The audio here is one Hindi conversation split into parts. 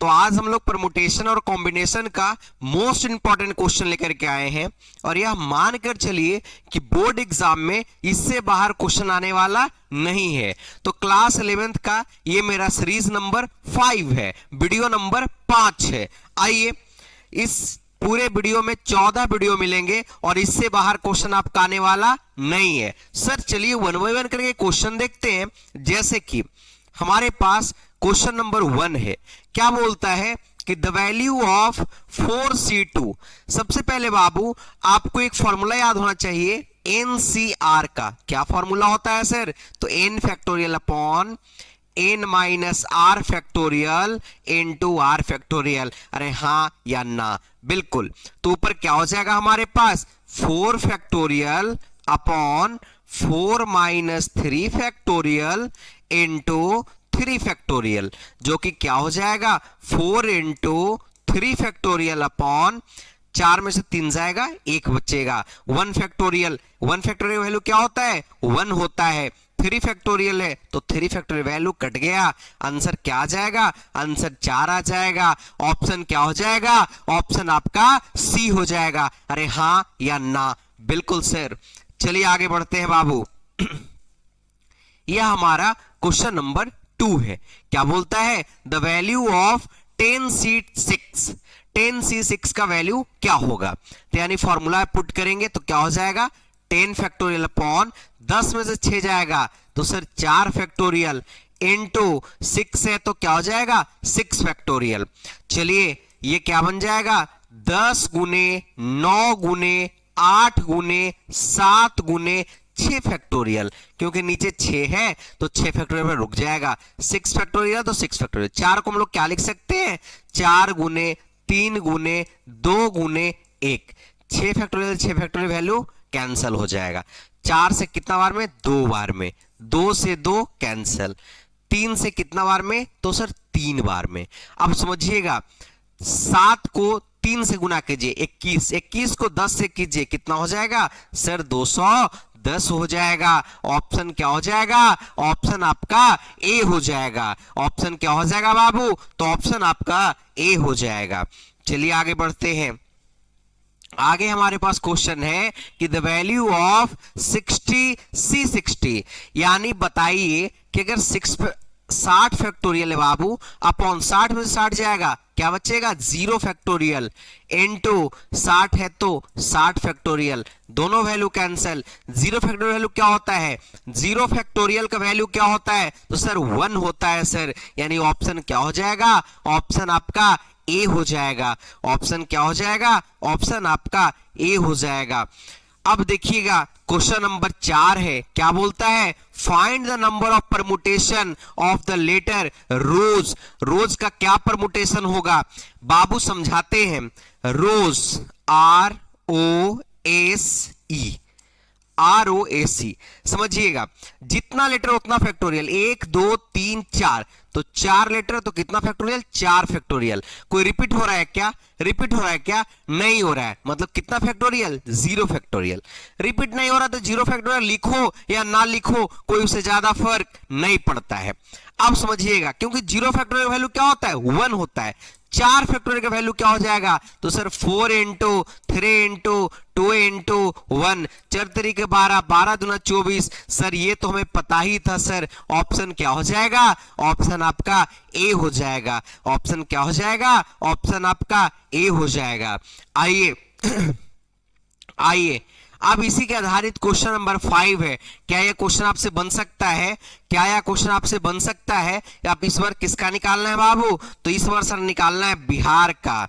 तो आज हम लोग परमुटेशन और कॉम्बिनेशन का मोस्ट इंपॉर्टेंट क्वेश्चन लेकर के आए हैं और यह मानकर चलिए कि बोर्ड एग्जाम में इससे बाहर क्वेश्चन आने वाला नहीं है। तो क्लास 11th का ये मेरा सीरीज नंबर 5 है, वीडियो नंबर 5 है। आइए, इस पूरे वीडियो में 14 वीडियो मिलेंगे और इससे बाहर क्वेश्चन आपका आने वाला नहीं है। सर चलिए वन बाय वन करके क्वेश्चन देखते हैं। जैसे कि हमारे पास क्वेश्चन नंबर 1 है, क्या बोलता है कि द वैल्यू ऑफ 4c2। सबसे पहले बाबू आपको एक फॉर्मूला याद होना चाहिए NCR का। क्या फॉर्मूला होता है सर? तो n factorial upon n minus r factorial into r factorial. अरे हाँ या ना? बिल्कुल। तो ऊपर क्या हो जाएगा हमारे पास 4 factorial upon 4 minus 3 factorial into 3 factorial, जो कि क्या हो जाएगा 4 इंटू 3 फैक्टोरियल अपॉन 4 में से 3 जाएगा, 1 बचेगा। 1 फैक्टोरियल, 1 फैक्टोरियल वैल्यू क्या होता है? 1 होता है। 3 फैक्टोरियल है तो 3 फैक्टोरियल वैल्यू कट गया, आंसर क्या आ जाएगा? आंसर 4 आ जाएगा। ऑप्शन क्या हो जाएगा? ऑप्शन आपका सी हो जाएगा। अरे हाँ या ना? बिल्कुल सर। चलिए आगे बढ़ते हैं बाबू। यह हमारा क्वेश्चन नंबर 2 है। क्या बोलता है? The value of 10c6। 10c6 का वैल्यू क्या होगा? तो यानी फॉर्मूला पुट करेंगे तो क्या हो जाएगा? 10 फैक्टोरियल अपॉन 10 में से 6 जाएगा तो सर 4 फैक्टोरियल इंटू 6 है तो क्या हो जाएगा? 6 फैक्टोरियल। चलिए ये क्या बन जाएगा? 10 गुने 9 गुने 8 गुने 7 गुने 6 फैक्टोरियल, क्योंकि नीचे 6 है तो 6 फैक्टोरियल में रुक जाएगा। 6 फैक्टोरियल तो 6 फैक्टोरियल। 4 को हम लोग क्या लिख सकते हैं? 4 गुने 3 गुने 2 गुने 1। 6 फैक्टोरियल 6 फैक्टोरियल वैल्यू कैंसल हो जाएगा। 4 से कितना बार में? 2 बार में। 2 से 2 कैंसल। 3 से कितना बार में? तो सर 3 बार में। अब समझिएगा, 7 को 3 से गुना कीजिए 21, 21 को 10 से कीजिए, कितना हो जाएगा सर? 210 हो जाएगा। ऑप्शन क्या हो जाएगा? ऑप्शन आपका ए हो जाएगा। ऑप्शन क्या हो जाएगा बाबू? तो ऑप्शन आपका ए हो जाएगा। चलिए आगे बढ़ते हैं। आगे हमारे पास क्वेश्चन है कि द वैल्यू ऑफ 60c60, यानी बताइए कि अगर 60 फैक्टोरियल है बाबू अपॉन 60 में से 60 जाएगा, क्या बचेगा? 0 फैक्टोरियल इनटू 60 है तो 60 फैक्टोरियल, दोनों वैल्यू कैंसिल। 0 फैक्टोरियल वैल्यू क्या होता है? 0 फैक्टोरियल का वैल्यू क्या होता है? तो सर 1 होता है सर। यानी ऑप्शन क्या हो जाएगा? ऑप्शन आपका ए हो जाएगा। ऑप्शन क्या हो जाएगा? ऑप्शन आपका ए हो जाएगा। अब देखिएगा क्वेश्चन नंबर 4 है। क्या बोलता है? Find the number of permutation of the letter rose. Rose का क्या परमुटेशन होगा बाबू? समझाते हैं। रोज ROSE, ROAC। समझिएगा, जितना लेटर उतना फैक्टोरियल। 1 2 3 4, तो 4 लेटर तो कितना फैक्टोरियल? 4 फैक्टोरियल। कोई रिपीट हो रहा है क्या? रिपीट हो रहा है क्या? नहीं हो रहा है। मतलब कितना फैक्टोरियल? 0 फैक्टोरियल। रिपीट नहीं हो रहा तो 0 फैक्टोरियल लिखो या ना लिखो, कोई उससे ज्यादा फर्क नहीं पड़ता है। अब समझिएगा, क्योंकि 0 फैक्टोरियल वैल्यू क्या होता है? 1 होता है। 4 फैक्टोरियल का वैल्यू क्या हो जाएगा? तो सर 4 इंटू 3 इंटू 2 इंटू 1, 4 तरीके 12, 12 दूना 24। सर ये तो हमें पता ही था सर। ऑप्शन क्या हो जाएगा? ऑप्शन आपका ए हो जाएगा। ऑप्शन क्या हो जाएगा? ऑप्शन आपका ए हो जाएगा। आइए आइए, अब इसी के आधारित क्वेश्चन नंबर 5 है। क्या यह क्वेश्चन आपसे बन सकता है? क्या यह क्वेश्चन आपसे बन सकता है? आप इस बार किसका निकालना है बाबू? तो इस बार सर निकालना है बिहार का।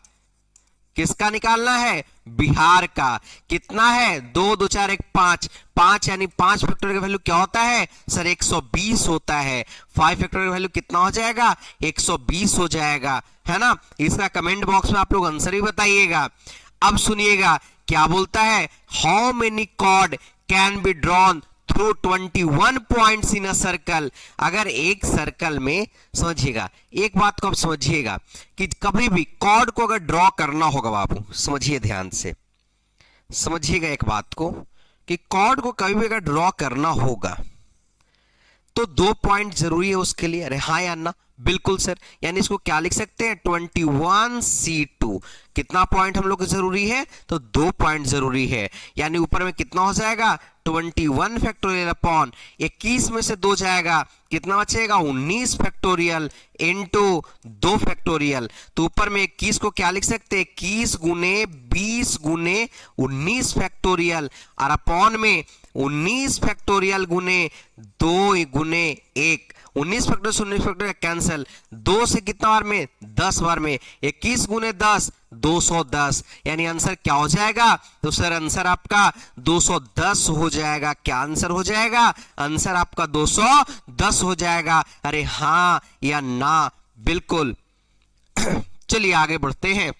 किसका निकालना है? बिहार का। कितना है? 2 2 4 1 5, 5 यानी 5 फैक्टोरियल का वैल्यू क्या होता है सर? 120 होता है। 5 फैक्टोरियल का वैल्यू कितना हो जाएगा? 120 हो जाएगा, है ना? इसका कमेंट बॉक्स में आप लोग आंसर भी बताइएगा। अब सुनिएगा क्या बोलता है? How many chords can be drawn through 21 points in a circle. अगर एक सर्कल में, समझिएगा एक बात को आप समझिएगा कि कभी भी कॉर्ड को अगर ड्रॉ करना होगा बाबू, समझिए ध्यान से, समझिएगा एक बात को कि कॉर्ड को कभी भी अगर ड्रॉ करना होगा तो 2 पॉइंट जरूरी है उसके लिए। अरे हाँ या ना? बिल्कुल सर, यानी इसको क्या लिख सकते हैं 21C2। कितना पॉइंट हम लोग को जरूरी है, तो 2 पॉइंट जरूरी है, यानी ऊपर में कितना हो जाएगा 21 फैक्टोरियल अपॉन 21 में से 2 जाएगा, कितना बचेगा 19 फैक्टोरियल इंटू 2 फैक्टोरियल। तो ऊपर में 21 को क्या लिख सकते हैं 21 गुने 20 गुने 19 फैक्टोरियल, और अपॉन में 19 फैक्टोरियल गुने 2 गुने 1, 19 फैक्टोरियल से 19 फैक्टोरियल कैंसिल, 2 से कितना बार में 10 बार में, 21 गुने 10 210, यानी आंसर क्या हो जाएगा, तो सर आंसर आपका 210 हो जाएगा। क्या आंसर हो जाएगा, आंसर आपका 210 हो जाएगा। अरे हाँ या ना, बिल्कुल। चलिए आगे बढ़ते हैं।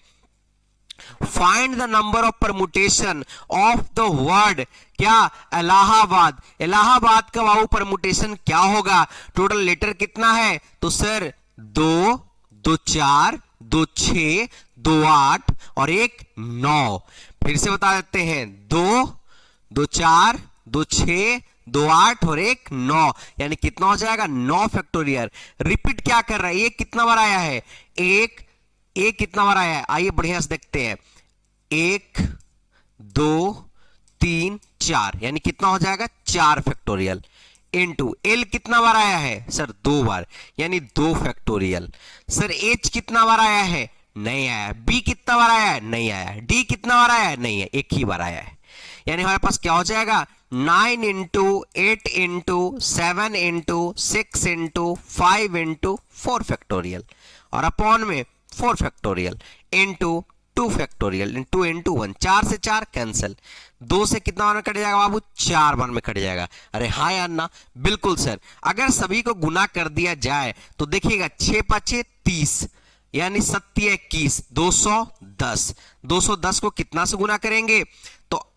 Find the number of permutation of the word क्या इलाहाबाद। इलाहाबाद का बाबू परमुटेशन क्या होगा, टोटल लेटर कितना है, तो सर 2 2 4 2 6 2 8 और 1 9। फिर से बता देते हैं 2 2 4 2 6 2 8 और 1 9, यानी कितना हो जाएगा 9 फैक्टोरियल। रिपीट क्या कर रहा है, ये कितना बार आया है, एक कितना बार आया है, आइए बढ़िया से देखते हैं, 1 2 3 4, यानी कितना हो जाएगा 4 फैक्टोरियल इनटू एल कितना बार आया है, सर 2 बार, यानी 2 फैक्टोरियल। सर एच कितना बार आया है, नहीं आया। बी कितना बार आया है, नहीं आया। डी कितना बार आया है, नहीं है, एक ही बार आया है। यानी हमारे पास क्या हो जाएगा 9 into 8 into 7 into 6 into 5 into 4 factorial, और अपॉन में 4 factorial into 2 factorial into into 1, 4 से 4 कैंसिल, 2 से कितना बार में कट जाएगा बाबू, 4 बार में कट जाएगा। अरे हाँ या ना, बिल्कुल सर। अगर सभी को गुना कर दिया जाए तो देखिएगा 6 5 30, यानी 7 21 210। 210 को कितना से गुना करेंगे, तो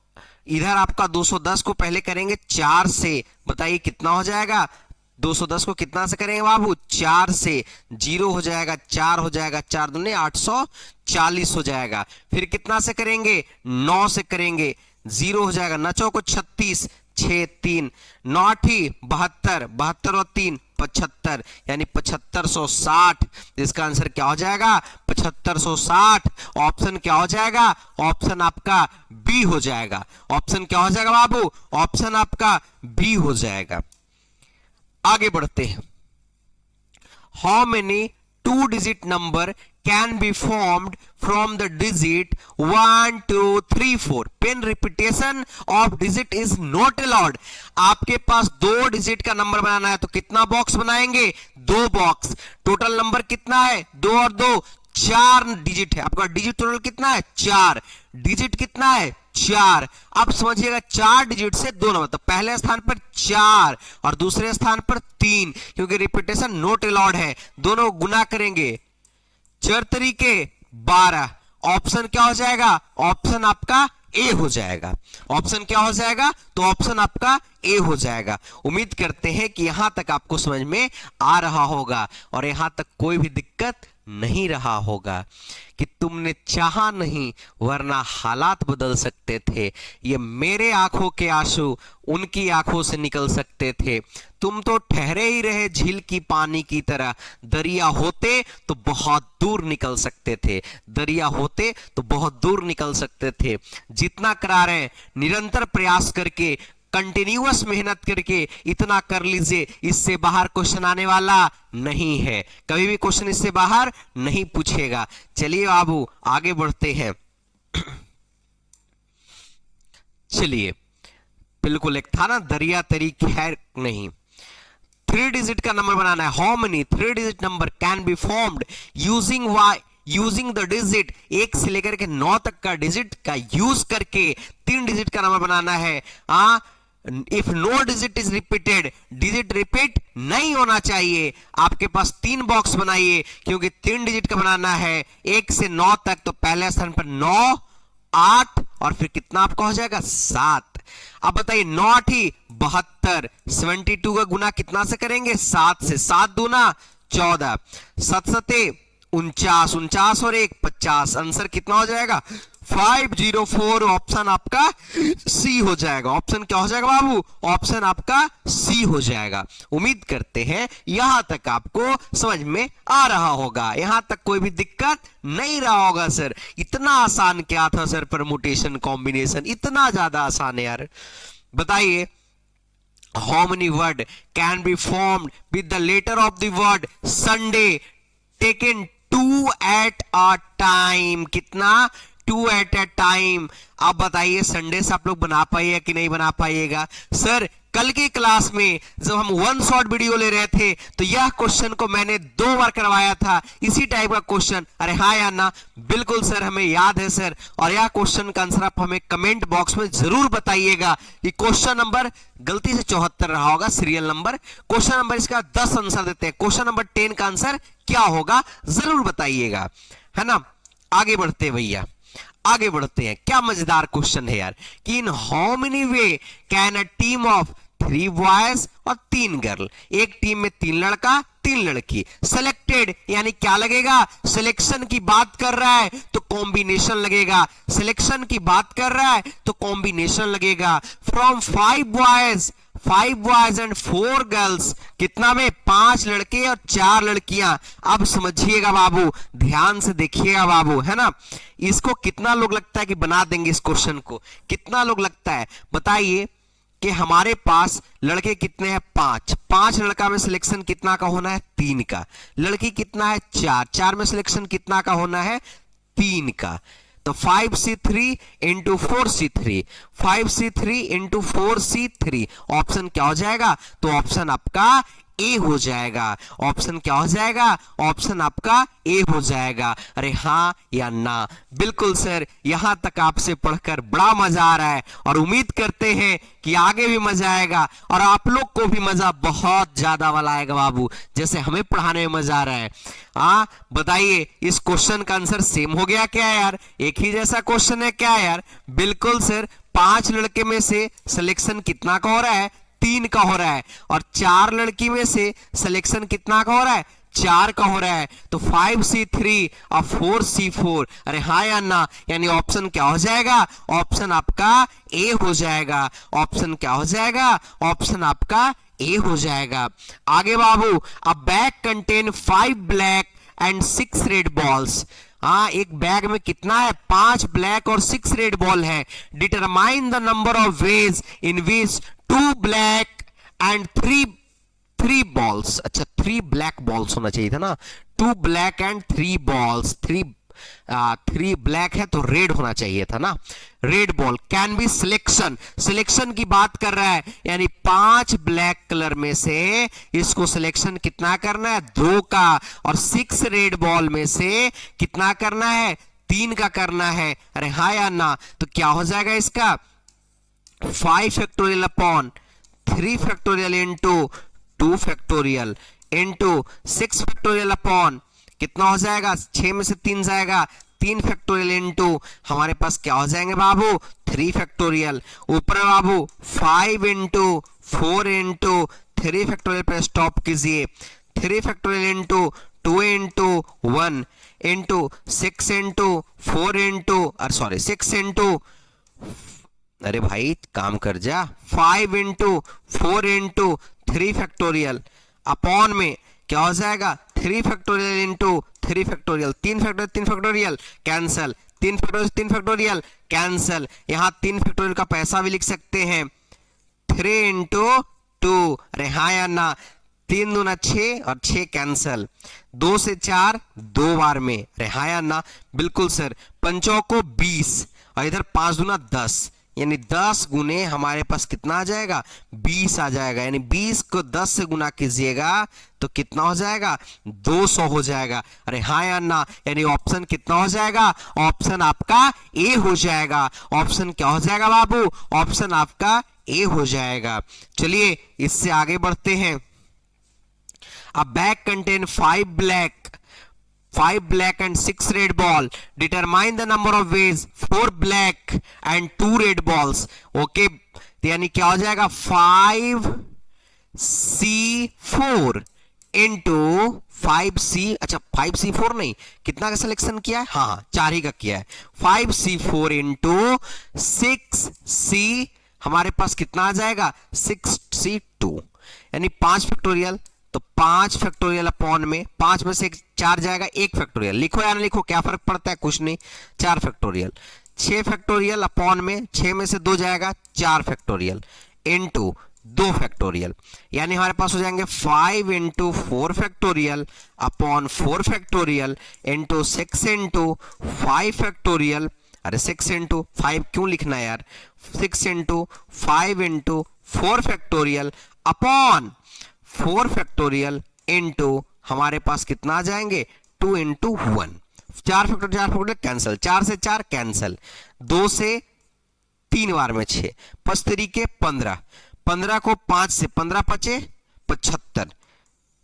इधर आपका 210 को पहले करेंगे 4 से, बताइए कितना हो जाएगा, 210 को कितना से करेंगे बाबू, 4 से, 0 हो जाएगा, 4 हो जाएगा, 4 दूनी 840 हो जाएगा। फिर कितना से करेंगे, 9 से करेंगे, 0 हो जाएगा, 9 चौको 36, 6 3 9 8 72, 72 और 3 75, यानी 7560। इसका आंसर क्या हो जाएगा 7560। ऑप्शन क्या हो जाएगा, ऑप्शन आपका बी हो जाएगा। ऑप्शन क्या हो जाएगा बाबू, ऑप्शन आपका बी हो जाएगा। आगे बढ़ते हैं। How many 2 digit number can be formed from the digit 1 2 3 4 pen repetition of digit is not allowed। आपके पास 2 डिजिट का नंबर बनाना है तो कितना बॉक्स बनाएंगे, 2 बॉक्स। टोटल नंबर कितना है, 2 और 2 4 डिजिट है। आपका डिजिट टोटल कितना है, 4। डिजिट कितना है, 4। अब समझिएगा 4 डिजिट से 2 नंबर, तो पहले स्थान पर 4 और दूसरे स्थान पर 3, क्योंकि रिपीटेशन नॉट अलाउड है। दोनों गुना करेंगे 4 तरीके 12। ऑप्शन क्या हो जाएगा, ऑप्शन आपका ए हो जाएगा। ऑप्शन क्या हो जाएगा, तो ऑप्शन आपका ए हो जाएगा। उम्मीद करते हैं कि यहां तक आपको समझ में आ रहा होगा और यहां तक कोई भी दिक्कत नहीं रहा होगा कि तुमने चाहा नहीं वरना हालात बदल सकते थे। ये मेरे आंखों के आंसू उनकी आंखों से निकल सकते थे। तुम तो ठहरे ही रहे झील की पानी की तरह, दरिया होते तो बहुत दूर निकल सकते थे। दरिया होते तो बहुत दूर निकल सकते थे। जितना करा रहे निरंतर प्रयास करके, कंटिन्यूअस मेहनत करके इतना कर लीजिए, इससे बाहर क्वेश्चन आने वाला नहीं है। कभी भी क्वेश्चन इससे बाहर नहीं पूछेगा। चलिए बाबू आगे बढ़ते हैं। चलिए, बिल्कुल एक था ना दरिया तरी खैर नहीं, 3 डिजिट का नंबर बनाना है। How many 3 digit number can be formed using the digit, 1 से लेकर के 9 तक का डिजिट का यूज करके 3 डिजिट का नंबर बनाना है। If no digit is repeated, digit repeat नहीं होना चाहिए। आपके पास 3 बॉक्स बनाइए, क्योंकि 3 डिजिट का बनाना है 1 से 9 तक। तो पहले स्थान पर 9 8 और फिर कितना आपका हो जाएगा 7। अब बताइए 9 8 72, 72 का गुना कितना से करेंगे, 7 से। 7 दूना 14, 7 7 49, 49 और 1 50, आंसर कितना हो जाएगा 504। ऑप्शन आपका सी हो जाएगा। ऑप्शन क्या हो जाएगा बाबू, ऑप्शन आपका सी हो जाएगा। उम्मीद करते हैं यहां तक आपको समझ में आ रहा होगा, यहां तक कोई भी दिक्कत नहीं रहा होगा। सर इतना आसान क्या था सर, परमुटेशन कॉम्बिनेशन इतना ज्यादा आसान है यार। बताइए, how many word can be formed with the letter of the word Sunday taken 2 at a time? कितना 2 at a time। अब बताइए संडे से आप लोग बना पाइएगा कि नहीं बना पाइएगा। सर कल की क्लास में जब हम वन शॉट वीडियो ले रहे थे तो यह क्वेश्चन को मैंने 2 बार करवाया था, इसी टाइप का क्वेश्चन। अरे हाँ या ना, बिल्कुल सर हमें याद है सर। और यह क्वेश्चन का आंसर आप हमें कमेंट बॉक्स में जरूर बताइएगा कि क्वेश्चन नंबर गलती से 74 रहा होगा सीरियल नंबर। क्वेश्चन नंबर इसका 10 आंसर देते हैं, क्वेश्चन नंबर 10 का आंसर क्या होगा जरूर बताइएगा, है ना। आगे बढ़ते भैया, आगे बढ़ते हैं। क्या मजेदार क्वेश्चन है यार कि in how many way can a team of 3 boys और 3 गर्ल, एक टीम में 3 लड़का 3 लड़की सेलेक्टेड, यानी क्या लगेगा, सिलेक्शन की बात कर रहा है तो कॉम्बिनेशन लगेगा, सिलेक्शन की बात कर रहा है तो कॉम्बिनेशन लगेगा। फ्रॉम 5 बॉयज एंड 4 गर्ल्स, कितना में 5 लड़के और 4 लड़कियां। अब समझिएगा बाबू, ध्यान से देखिएगा बाबू, है ना। इसको कितना लोग लगता है कि बना देंगे इस क्वेश्चन को, कितना लोग लगता है बताइए कि हमारे पास लड़के कितने हैं 5 लड़का में सिलेक्शन कितना का होना है 3 का, लड़की कितना है 4 में सिलेक्शन कितना का होना है 3 का। तो 5C3 into 4C3, 5C3 into 4C3, option क्या हो जाएगा, तो ऑप्शन आपका ए हो जाएगा। ऑप्शन क्या हो जाएगा, ऑप्शन आपका ए हो जाएगा। अरे हाँ या ना, बिल्कुल सर, यहां तक आपसे पढ़कर बड़ा मजा आ रहा है और उम्मीद करते हैं कि आगे भी मजा आएगा और आप लोग को भी मजा बहुत ज्यादा वाला आएगा बाबू, जैसे हमें पढ़ाने में मजा आ रहा है। हाँ बताइए, इस क्वेश्चन का आंसर सेम हो गया क्या यार, एक ही जैसा क्वेश्चन है क्या यार। बिल्कुल सर, 5 लड़के में से सिलेक्शन कितना का हो रहा है 3 का हो रहा है, और 4 लड़की में से सिलेक्शन कितना का हो रहा है 4 का हो रहा है। तो 5C3 और 4C4, अरे हाँ या ना, यानी ऑप्शन क्या हो जाएगा, ऑप्शन आपका ए हो जाएगा। ऑप्शन क्या हो जाएगा, ऑप्शन आपका ए हो जाएगा। आगे बाबू, a bag contain 5 black and 6 red balls. हाँ, एक बैग में कितना है 5 ब्लैक और 6 रेड बॉल है। Determine the number of ways in which 2 black and 3 balls. अच्छा, 3 ब्लैक बॉल्स होना चाहिए था ना, 2 ब्लैक एंड 3 बॉल्स, 3 ब्लैक है तो रेड होना चाहिए था ना, red ball can be selection. Selection की बात कर रहा है, यानी 5 ब्लैक कलर में से इसको सिलेक्शन कितना करना है 2 का, और 6 रेड बॉल में से कितना करना है 3 का करना है। अरे हाँ या ना, तो क्या हो जाएगा इसका 5 factorial upon 3 factorial into 2 factorial into 6 factorial upon कितना हो जाएगा, 6 में से 3 जाएगा 3 फैक्टोरियल इंटू हमारे पास क्या हो जाएंगे बाबू 3 फैक्टोरियल। ऊपर बाबू 5 इंटू 4 इंटू 3 फैक्टोरियल पर स्टॉप कीजिए, 3 factorial into 2 into 1 into 6 into 4 into 6 into, अरे भाई काम कर जा, 5 इंटू 4 इंटू 3 फैक्टोरियल अपॉन में क्या हो जाएगा 3 factorial into 3 factorial, 3 factorial cancel, 3 factorial cancel. यहां 3 फैक्टोरियल का पैसा भी लिख सकते हैं 3 इंटू 2। अरे हाँ या ना, 3 दूना 6 और 6 कैंसल, 2 से 4 2 बार में। अरे हाँ या ना, बिल्कुल सर। 5 को 20 और इधर 5 दूना 10, यानी 10 गुने हमारे पास कितना आ जाएगा 20 आ जाएगा, यानी 20 को 10 से गुना कीजिएगा तो कितना हो जाएगा 200 हो जाएगा। अरे हाँ या ना, यानी ऑप्शन कितना हो जाएगा, ऑप्शन आपका ए हो जाएगा। ऑप्शन क्या हो जाएगा बाबू, ऑप्शन आपका ए हो जाएगा। चलिए इससे आगे बढ़ते हैं। अ bag contain 5 black and 6 red ball. Determine the number of ways 4 black and 2 red balls. Okay, यानी क्या हो जाएगा 5C4 into 5C, अच्छा 5C4 नहीं, कितना का सिलेक्शन किया है, हाँ 4 ही का किया है। 5C4 इंटू 6C, हमारे पास कितना आ जाएगा 6C2, यानी 5 फैक्टोरियल। तो 5 फैक्टोरियल अपॉन में 5 में से 4 जाएगा, 1 फैक्टोरियल। लिखो या ना लिखो, क्या फर्क पड़ता है, कुछ नहीं, 4 फैक्टोरियल। 6 फैक्टोरियल अपॉन में 6 में से 2 जाएगा, 4 फैक्टोरियल इंटू 2 फैक्टोरियल, यानी हमारे पास हो जाएंगे 5 into 4 factorial upon 4 factorial into 6 into 5 factorial. अरे 6 इंटू 5 क्यों लिखना है यार, 6 into 5 into 4 factorial upon 4 factorial into हमारे पास कितना आ जाएंगे 2 इंटू 1। 4 फैक्टोरियल कैंसिल, 4 से 4 कैंसिल, 2 से 3 बार में 6, 5 तरीके 15, 15 को 5 से 15 बचे 75,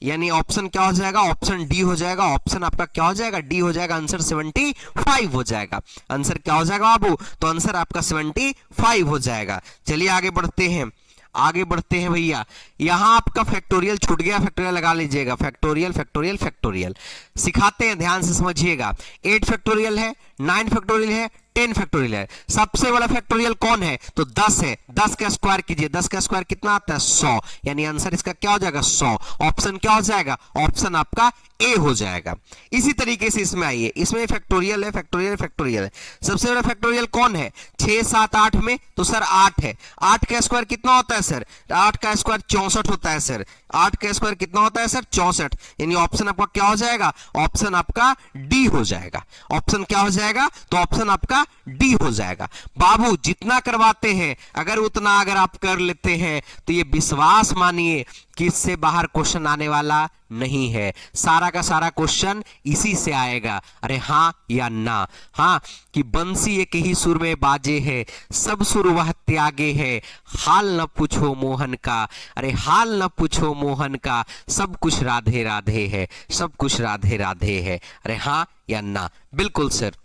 यानी ऑप्शन क्या हो जाएगा, ऑप्शन डी हो जाएगा। ऑप्शन आपका क्या हो जाएगा, डी हो जाएगा। आंसर 75 हो जाएगा। आंसर क्या हो जाएगा बाबू, तो आंसर आपका 75 हो जाएगा। चलिए आगे बढ़ते हैं, आगे बढ़ते हैं भैया। यहां आपका फैक्टोरियल छूट गया, फैक्टोरियल लगा लीजिएगा, फैक्टोरियल फैक्टोरियल फैक्टोरियल सिखाते हैं, ध्यान से समझिएगा। 8 फैक्टोरियल है, 9 फैक्टोरियल है, 10 फैक्टोरियल है। सबसे बड़ा फैक्टोरियल कौन है, तो 10 है। 10 का स्क्वायर कीजिए, 10 का स्क्वायर कितना आता है 100, यानी आंसर इसका क्या हो जाएगा 100। ऑप्शन क्या हो जाएगा, ऑप्शन आपका ए हो जाएगा। इसी तरीके से इसमें आइए, इसमें फैक्टोरियल है, फैक्टोरियल फैक्टोरियल है। सबसे बड़ा फैक्टोरियल कौन है, 6 7 8 में, तो सर 8 है। 8 का स्क्वायर कितना होता है सर, 8 का स्क्वायर 64 होता है सर। 8 का स्क्वायर कितना होता है सर 64, यानी ऑप्शन आपका क्या हो जाएगा, ऑप्शन आपका डी हो जाएगा। ऑप्शन क्या हो जाएगा, तो ऑप्शन आपका डी हो जाएगा। बाबू जितना करवाते हैं अगर उतना अगर आप कर लेते हैं तो ये विश्वास मानिए कि इससे बाहर क्वेश्चन आने वाला नहीं है। सारा का सारा क्वेश्चन इसी से आएगा। अरे हाँ या ना, हाँ कि बंसी एक ही सुर में बाजे है, सब सुर वह त्यागे है, हाल न पूछो मोहन का, अरे हाल न पूछो मोहन का, सब कुछ राधे राधे है, सब कुछ राधे राधे है। अरे हाँ या ना, बिल्कुल सर।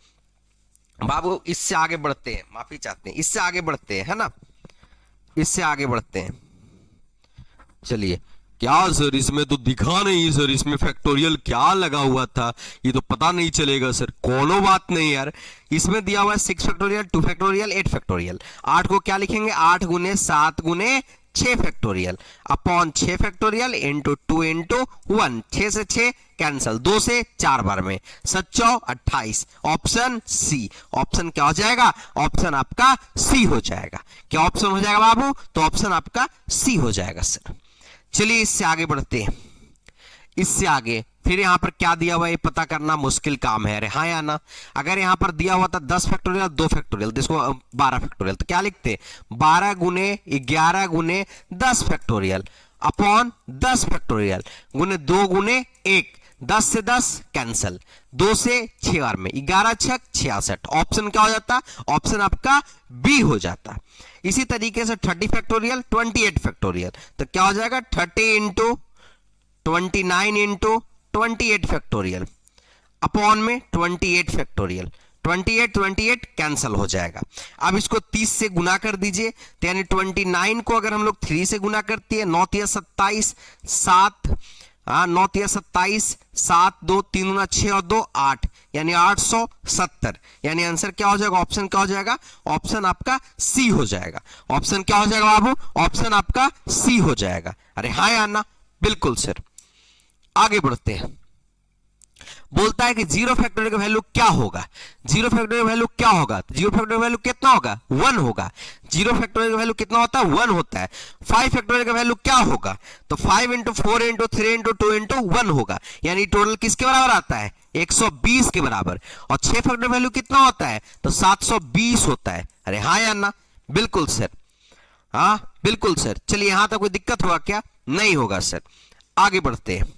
बाबू इससे आगे बढ़ते हैं, माफी चाहते हैं, इससे आगे बढ़ते हैं, है ना, इससे आगे बढ़ते हैं। चलिए, क्या सर इसमें तो दिखा नहीं सर, इसमें फैक्टोरियल क्या लगा हुआ था, ये तो पता नहीं चलेगा सर। कोनो बात नहीं यार, इसमें दिया हुआ है 6 फैक्टोरियल, 2 फैक्टोरियल, 8 फैक्टोरियल। 8 को क्या लिखेंगे, 8 गुने 7 गुने 6 factorial upon 6 factorial into 2 into 1। 6 से 6 कैंसिल, 2 से 4 बार में 7 28, ऑप्शन सी। ऑप्शन क्या हो जाएगा, ऑप्शन आपका सी हो जाएगा। क्या ऑप्शन हो जाएगा बाबू, तो ऑप्शन आपका सी हो जाएगा सर। चलिए इससे आगे बढ़ते हैं, इससे आगे फिर यहां पर क्या दिया हुआ है ये पता करना मुश्किल काम है। अरे हाँ या ना, अगर यहां पर दिया हुआ था 10 फैक्टोरियल 2 फैक्टोरियल, तो इसको 12 फैक्टोरियल, तो क्या लिखते 12 गुने 11 गुने 10 फैक्टोरियल अपॉन 10 फैक्टोरियल गुने 2 गुने 1। 10 से 10 कैंसिल, 2 से 6 बार में 11 6 66। ऑप्शन क्या हो जाता, ऑप्शन आपका बी हो जाता। इसी तरीके से 30 फैक्टोरियल 28 फैक्टोरियल, तो क्या हो जाएगा 30 इंटू 29 इंटू 28 फैक्टोरियल अपॉन में 28 फैक्टोरियल। 28 कैंसिल हो जाएगा। अब इसको 30 से गुना कर दीजिए, तो यानी 29 को अगर हम लोग 3 से गुना करते हैं, 9 3 27 7, 9 3 27 7 2 3 गुना 6 और 2 8, यानी 870। यानी आंसर क्या हो जाएगा, ऑप्शन क्या हो जाएगा, ऑप्शन आपका सी हो जाएगा। ऑप्शन क्या हो जाएगा बाबू, ऑप्शन आपका सी हो जाएगा। अरे हाँ या ना, बिल्कुल सर। आगे बढ़ते हैं, बोलता है कि 0 फैक्टोरियल का वैल्यू क्या होगा। 0 फैक्टोरियल का वैल्यू क्या होगा, 0 फैक्टोरियल का वैल्यू कितना होगा 1 होगा। 0 फैक्टोरियल का वैल्यू कितना होता है 1 होता है। 5 फैक्टोरियल का वैल्यू क्या होगा, तो 5 इंटू 4 इंटू 3 इंटू 2 इंटू 1 होगा, यानी टोटल किसके बराबर आता है 120 के बराबर। और 6 फैक्टोरियल वैल्यू कितना होता है, तो 720 होता है। अरे हाँ या ना, बिल्कुल सर, हाँ बिल्कुल सर। चलिए यहां तक कोई दिक्कत होगा क्या, नहीं होगा सर। आगे बढ़ते हैं,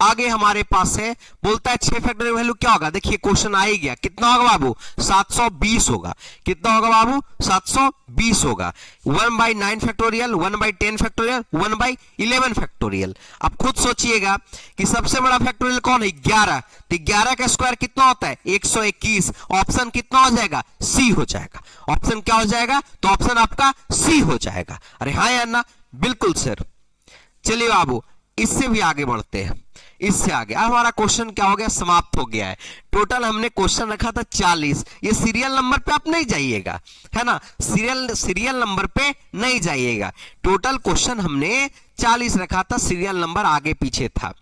आगे हमारे पास है, बोलता है 6 फैक्टोरियल वैल्यू क्या होगा। देखिए क्वेश्चन आ ही गया, कितना होगा बाबू 720 होगा। कितना होगा बाबू 720 होगा। 1/9 फैक्टोरियल, 1/10 फैक्टोरियल, 1/11 फैक्टोरियल। अब खुद सोचिएगा कि सबसे बड़ा फैक्टोरियल कौन है 11, तो 11 का स्क्वायर कितना होता है 121। ऑप्शन कितना हो जाएगा, सी हो जाएगा। ऑप्शन क्या हो जाएगा, तो ऑप्शन आपका सी हो जाएगा। अरे हाँ या ना, बिल्कुल सर। चलिए बाबू इससे भी आगे बढ़ते हैं, इससे आगे। अब हमारा क्वेश्चन क्या हो गया, समाप्त हो गया है। टोटल हमने क्वेश्चन रखा था 40। ये सीरियल नंबर पे आप नहीं जाइएगा, है ना, सीरियल नंबर पे नहीं जाइएगा। टोटल क्वेश्चन हमने 40 रखा था, सीरियल नंबर आगे पीछे था।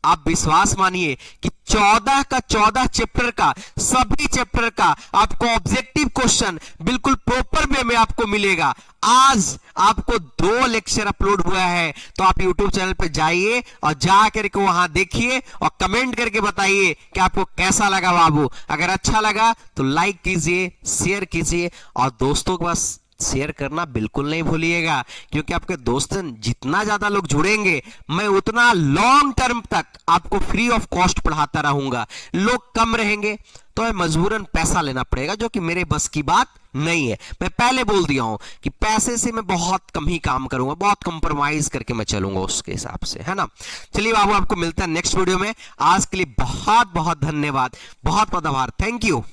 आप विश्वास मानिए कि 14 का 14 चैप्टर का, सभी चैप्टर का आपको ऑब्जेक्टिव क्वेश्चन बिल्कुल प्रॉपर वे में आपको मिलेगा। आज आपको 2 लेक्चर अपलोड हुआ है, तो आप YouTube चैनल पे जाइए और जा करके वहां देखिए और कमेंट करके बताइए कि आपको कैसा लगा बाबू। अगर अच्छा लगा तो लाइक कीजिए, शेयर कीजिए और दोस्तों के पास शेयर करना बिल्कुल नहीं भूलिएगा, क्योंकि आपके दोस्त जितना ज्यादा लोग जुड़ेंगे, मैं उतना लॉन्ग टर्म तक आपको फ्री ऑफ कॉस्ट पढ़ाता रहूंगा। लोग कम रहेंगे तो मैं मजबूरन पैसा लेना पड़ेगा, जो कि मेरे बस की बात नहीं है। मैं पहले बोल दिया हूं कि पैसे से मैं बहुत कम ही काम करूंगा, बहुत कंप्रोमाइज करके मैं चलूंगा उसके हिसाब से, है ना। चलिए बाबू, आपको मिलता है नेक्स्ट वीडियो में। आज के लिए बहुत बहुत धन्यवाद, बहुत बहुत आभार, थैंक यू।